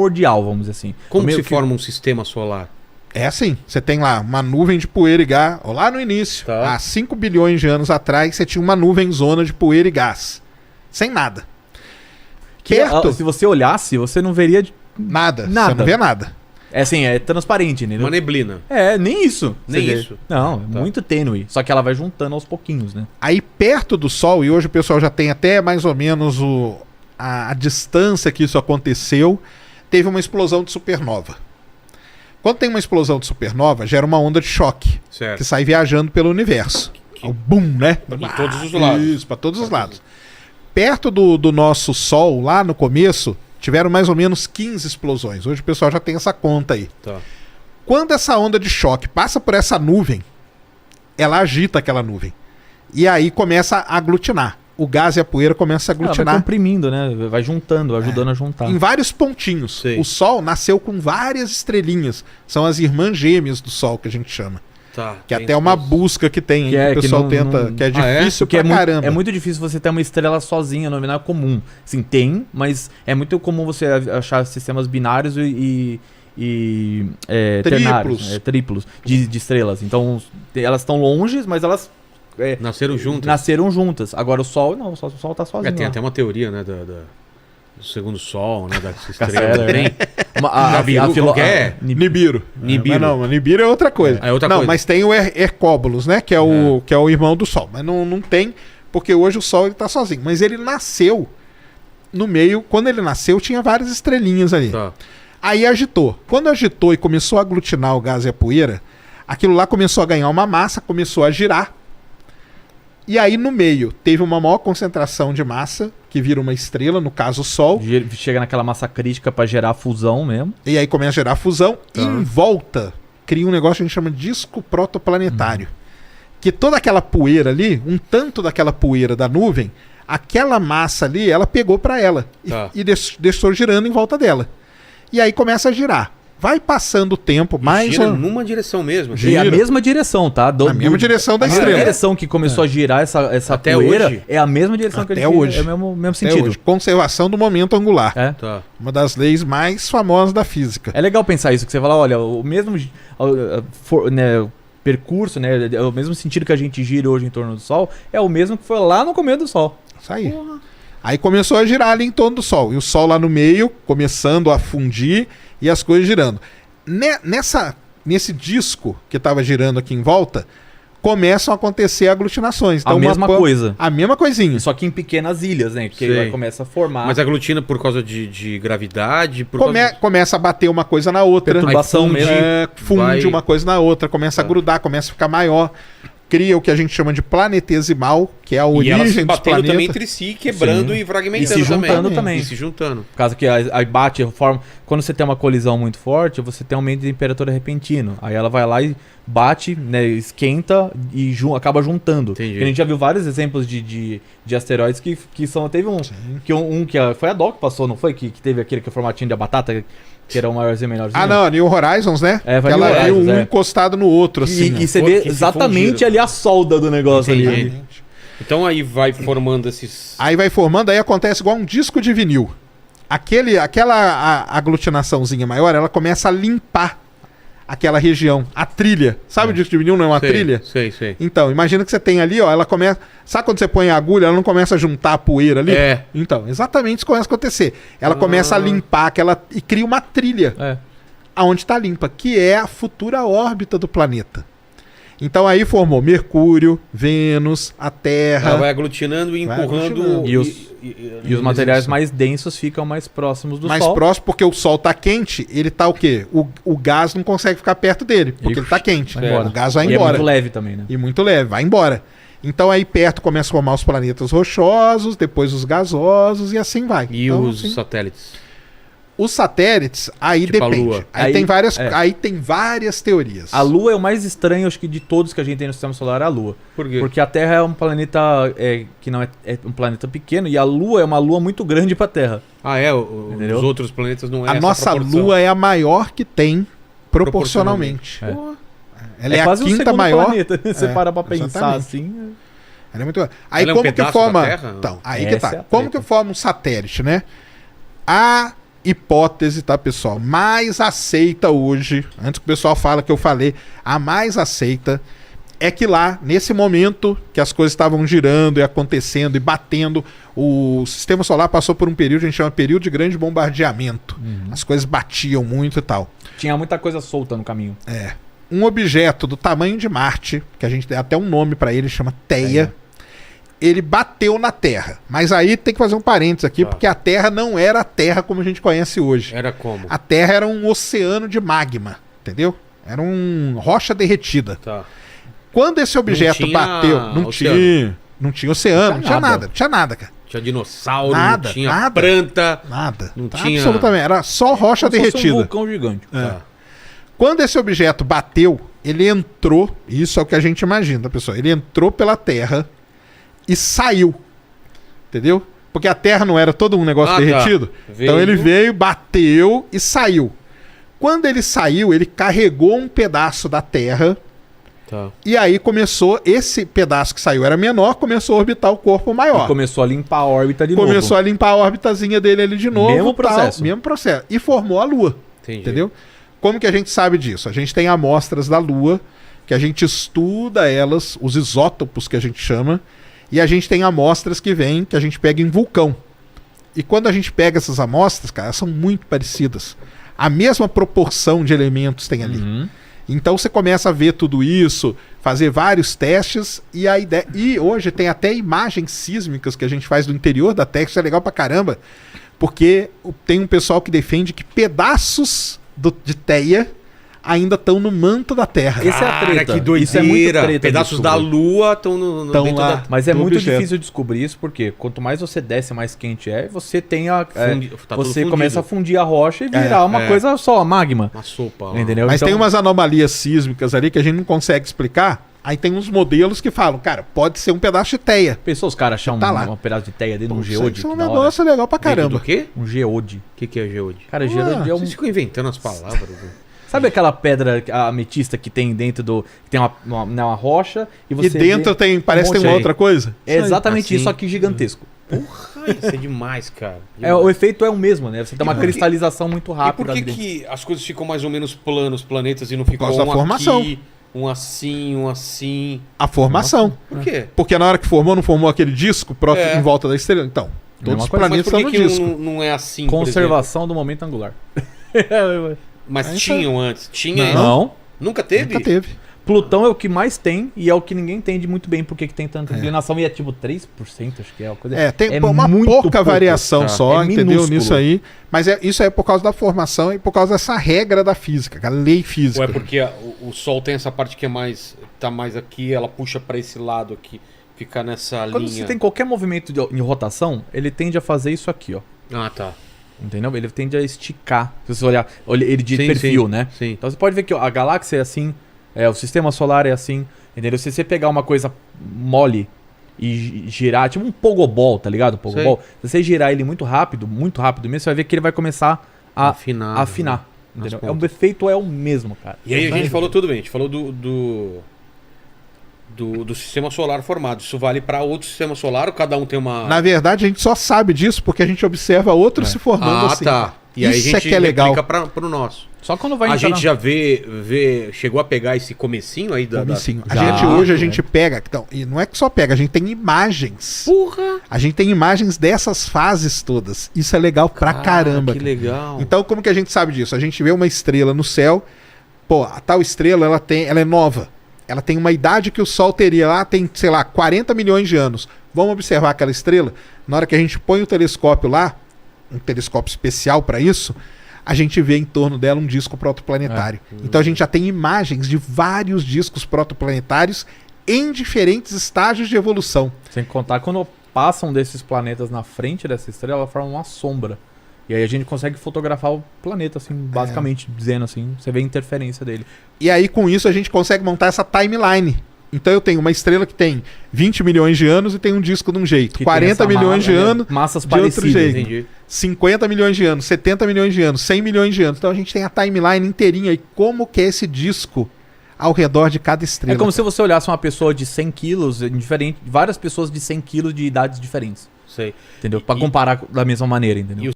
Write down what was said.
primordial, vamos dizer assim. Como se forma um sistema solar? É assim, você tem lá uma nuvem de poeira e gás. Lá no início, há 5 bilhões de anos atrás, você tinha uma nuvem zona de poeira e gás. Sem nada. Perto, se você olhasse, você não veria nada. Você não vê nada. É assim, é transparente, né? Uma neblina. É, nem isso. Nem isso. Não, é muito tênue. Só que ela vai juntando aos pouquinhos, né? Aí perto do Sol, e hoje o pessoal já tem até mais ou menos a distância que isso aconteceu, teve uma explosão de supernova. Quando tem uma explosão de supernova, gera uma onda de choque, certo, que sai viajando pelo universo. O boom, né? Em todos os lados. Isso, para todos os lados. Perto do nosso Sol, lá no começo, tiveram mais ou menos 15 explosões. Hoje o pessoal já tem essa conta aí. Tá. Quando essa onda de choque passa por essa nuvem, ela agita aquela nuvem. E aí começa a aglutinar. O gás e a poeira começam a aglutinar. Ela vai comprimindo, né? Vai juntando, ajudando a juntar. Em vários pontinhos. Sei. O Sol nasceu com várias estrelinhas. São as irmãs gêmeas do Sol, que a gente chama. Tá, que é até uma busca que tem, que o pessoal tenta, que é difícil pra caramba. É muito difícil você ter uma estrela sozinha, não é comum. Sim, tem, mas é muito comum você achar sistemas binários e ternários, triplos de estrelas. Então, elas estão longe, mas elas nasceram juntas. Agora o Sol, não, o Sol tá sozinho. Tem até uma teoria, né, do segundo Sol, né, da estrela. Nibiru. Não, Nibiru é outra coisa. Mas tem o Hercóbulos, né, que é o irmão do Sol. Mas não tem, porque hoje o Sol ele tá sozinho. Mas ele nasceu no meio, quando ele nasceu tinha várias estrelinhas ali. Tá. Aí agitou. Quando agitou e começou a aglutinar o gás e a poeira, aquilo lá começou a ganhar uma massa, começou a girar. E aí no meio teve uma maior concentração de massa, que vira uma estrela, no caso o Sol. Chega naquela massa crítica para gerar fusão mesmo. E aí começa a gerar fusão. E em volta cria um negócio que a gente chama de disco protoplanetário. Que toda aquela poeira ali, um tanto daquela poeira da nuvem, aquela massa ali, ela pegou para ela. E deixou girando em volta dela. E aí começa a girar. Vai passando o tempo, mais gira numa direção mesmo. Gira. É a mesma direção, tá? A mesma direção da estrela. A direção que começou a girar essa até poeira hoje. É a mesma direção que a gente hoje. É o mesmo sentido. Hoje. Conservação do momento angular. Tá. Uma das leis mais famosas da física. É legal pensar isso, que você fala, olha, o mesmo percurso, né, o mesmo sentido que a gente gira hoje em torno do Sol, é o mesmo que foi lá no começo do Sol. Isso aí. Aí começou a girar ali em torno do Sol. E o Sol lá no meio, começando a fundir e as coisas girando. Nesse disco que estava girando aqui em volta, começam a acontecer aglutinações. Então, a mesma coisa. A mesma coisinha. Só que em pequenas ilhas, né? Que aí começa a formar. Mas aglutina por causa de gravidade? Começa a bater uma coisa na outra. Perturbação mesmo. Funde uma coisa na outra, começa a grudar, começa a ficar maior. Cria o que a gente chama de planetesimal, que é a origem dos planetas. também entre si, quebrando e fragmentando e se juntando também. E se juntando. Por causa que aí bate, forma. Quando você tem uma colisão muito forte, você tem um aumento de temperatura repentino. Aí ela vai lá e bate, né, esquenta e acaba juntando. A gente já viu vários exemplos de asteroides que são. Teve um. Foi a Doc que passou, não foi? Que teve aquele que é formatinho de batata. Que era o maiorzinho e menorzinho. New Horizons, né? Vai New Horizons, um encostado no outro, assim. E você vê exatamente ali a solda do negócio ali. Então aí vai formando esses... Aí vai formando, aí acontece igual um disco de vinil. Aquela aglutinaçãozinha maior, ela começa a limpar aquela região, a trilha. Sabe o disco de vinil, não é uma trilha? Sei. Então, imagina que você tem ali, ó, ela começa... Sabe quando você põe a agulha, ela não começa a juntar a poeira ali? Então, exatamente isso começa a acontecer. Ela começa a limpar aquela... e cria uma trilha. Aonde está limpa, que é a futura órbita do planeta. Então aí formou Mercúrio, Vênus, a Terra. Ela vai aglutinando e empurrando. E os materiais mais densos ficam mais próximos do Sol. Mais próximo, porque o Sol tá quente, ele tá o quê? O gás não consegue ficar perto dele, porque ele tá quente. O gás vai embora. E é muito leve também, né? E muito leve, vai embora. Então aí perto começa a formar os planetas rochosos, depois os gasosos e assim vai. E então, os satélites? Os satélites, aí tipo depende. A Lua. Aí tem várias teorias. A Lua é o mais estranho, acho que de todos que a gente tem no sistema solar, é a Lua. Por quê? Porque a Terra é um planeta que não é um planeta pequeno, e a Lua é uma Lua muito grande para a Terra. Os outros planetas não é a essa nossa proporção. Lua é a maior que tem proporcionalmente. Ela é a quinta maior. Planeta. Você para pra pensar assim. Ela é muito. Aí como que forma? Então, aí que tá. Como que forma um satélite, né? hipótese, tá, pessoal? Mais aceita hoje, antes que o pessoal fala que eu falei, a mais aceita é que lá, nesse momento que as coisas estavam girando e acontecendo e batendo, o sistema solar passou por um período, a gente chama período de grande bombardeamento. As coisas batiam muito e tal. Tinha muita coisa solta no caminho. Um objeto do tamanho de Marte, que a gente tem até um nome para ele, chama Theia, ele bateu na Terra. Mas aí tem que fazer um parênteses aqui, porque a Terra não era a Terra como a gente conhece hoje. Era como? A Terra era um oceano de magma, entendeu? Era uma rocha derretida. Tá. Quando esse objeto bateu, não tinha oceano, não tinha nada, não tinha nada, cara. Tinha dinossauro, Nada, não tinha nada. planta, Nada. não tinha... Absolutamente, era só rocha Como se fosse derretida. um vulcão gigante. Tá. Quando esse objeto bateu, ele entrou, isso é o que a gente imagina, pessoal, ele entrou pela Terra e saiu, entendeu? Porque a Terra não era todo um negócio derretido. Tá. Então ele veio, bateu e saiu. Quando ele saiu, ele carregou um pedaço da Terra. Tá. E aí começou, esse pedaço que saiu era menor, começou a orbitar o corpo maior. E começou a limpar a órbita de novo. Começou a limpar a órbitazinha dele ali de novo. Mesmo processo. Mesmo processo. E formou a Lua. Entendi. Entendeu? Como que a gente sabe disso? A gente tem amostras da Lua, que a gente estuda elas, os isótopos que a gente chama, e a gente tem amostras que vêm, que a gente pega em vulcão. E quando a gente pega essas amostras, cara, elas são muito parecidas. A mesma proporção de elementos tem ali. Então você começa a ver tudo isso, fazer vários testes, e a ideia. E hoje tem até imagens sísmicas que a gente faz do interior da Terra, isso é legal pra caramba, porque tem um pessoal que defende que pedaços de Theia ainda estão no manto da Terra. Esse é a treta. Que doideira. Isso é muito treta. Pedaços da Lua estão no Tão dentro lá. da... Mas é do muito objeto. difícil descobrir isso, porque quanto mais você desce, mais quente é, você tem tá tudo você fundido. começa a fundir a rocha e virar uma coisa só, magma. Uma sopa lá. Entendeu? Mas Então, tem umas anomalias sísmicas ali que a gente não consegue explicar. Aí tem uns modelos que falam, cara, pode ser um pedaço de Theia. Pensou os caras acham Tá lá. um pedaço de teia dentro de um Isso geode? é um que da hora. negócio legal pra Dentro caramba. do quê? Um geode. O que é geode? Cara, geode é um... Vocês ficam inventando as palavras. Sabe aquela pedra ametista que tem dentro do... Que tem uma rocha e você E dentro vê parece que tem uma aí. outra coisa. É exatamente Assim. isso, só que gigantesco. Porra, isso é demais, cara. O efeito é o mesmo, né? Você tem uma cristalização muito E rápida. por que, ali dentro. que as coisas ficam mais ou menos planos, planetas, e não ficam causa da formação. aqui, um assim, um assim? A formação. Por quê? Porque na hora que formou, não formou aquele disco em volta da estrela? Então, todos Mesma os coisa. planetas Mas por estão que, no que disco. não é assim, por Conservação do momento angular. exemplo? Mas Aí tinham antes? Tinha? Não. Nunca teve? Nunca teve. Plutão é o que mais tem e é o que ninguém entende muito bem porque que tem tanta inclinação. E é tipo 3%, acho que é uma coisa. Tem é uma muito pouca pouco, variação tá? só, É entendeu? minúsculo. Nisso aí. Mas isso é por causa da formação e por causa dessa regra da física, a lei física. Ou é porque o Sol tem essa parte que é mais... Tá mais aqui, ela puxa pra esse lado aqui. Fica nessa Quando linha. você tem qualquer movimento em rotação, ele tende a fazer isso aqui, ó. Ah, tá. Entendeu? Ele tende a esticar. Se você olhar ele de Sim, perfil, sim, né? sim. Então você pode ver que ó, a galáxia é assim, o sistema solar é assim, entendeu? Se você pegar uma coisa mole e girar, tipo um pogobol, tá ligado? Pogobol. Se você girar ele muito rápido mesmo, você vai ver que ele vai começar a Afinar, afinar. né? Entendeu? O efeito é o mesmo, cara. E aí a gente falou tudo bem, a gente falou do sistema solar formado. Isso vale para outro sistema solar ou cada um tem uma... Na verdade, a gente só sabe disso porque a gente observa outros se formando assim. tá. E aí a Isso gente que é legal. pro nosso. Só quando vai A entrar gente já chegou a pegar esse comecinho aí da... Sim. A Já, gente hoje a né? gente pega, então, e não é que só pega, a gente tem imagens. Porra! A gente tem imagens dessas fases todas. Isso é legal pra caramba. Que cara. legal. Então, como que a gente sabe disso? A gente vê uma estrela no céu. Pô, a tal estrela, ela é nova. Ela tem uma idade que o Sol teria lá, tem, sei lá, 40 milhões de anos. Vamos observar aquela estrela? Na hora que a gente põe o telescópio lá, um telescópio especial para isso, a gente vê em torno dela um disco protoplanetário. Então a gente já tem imagens de vários discos protoplanetários em diferentes estágios de evolução. Sem contar quando passam desses planetas na frente dessa estrela, ela forma uma sombra. E aí a gente consegue fotografar o planeta, assim, basicamente, dizendo assim, você vê a interferência dele. E aí com isso a gente consegue montar essa timeline. Então eu tenho uma estrela que tem 20 milhões de anos e tem um disco de um jeito. Que 40 tem essa milhões de anos massas de outro parecidas. jeito. Entendi. 50 milhões de anos, 70 milhões de anos, 100 milhões de anos. Então a gente tem a timeline inteirinha e como que é esse disco ao redor de cada estrela. É como se você olhasse uma pessoa de 100 quilos, várias pessoas de 100 quilos de idades diferentes. Sei. Entendeu? Pra comparar da mesma maneira, entendeu? E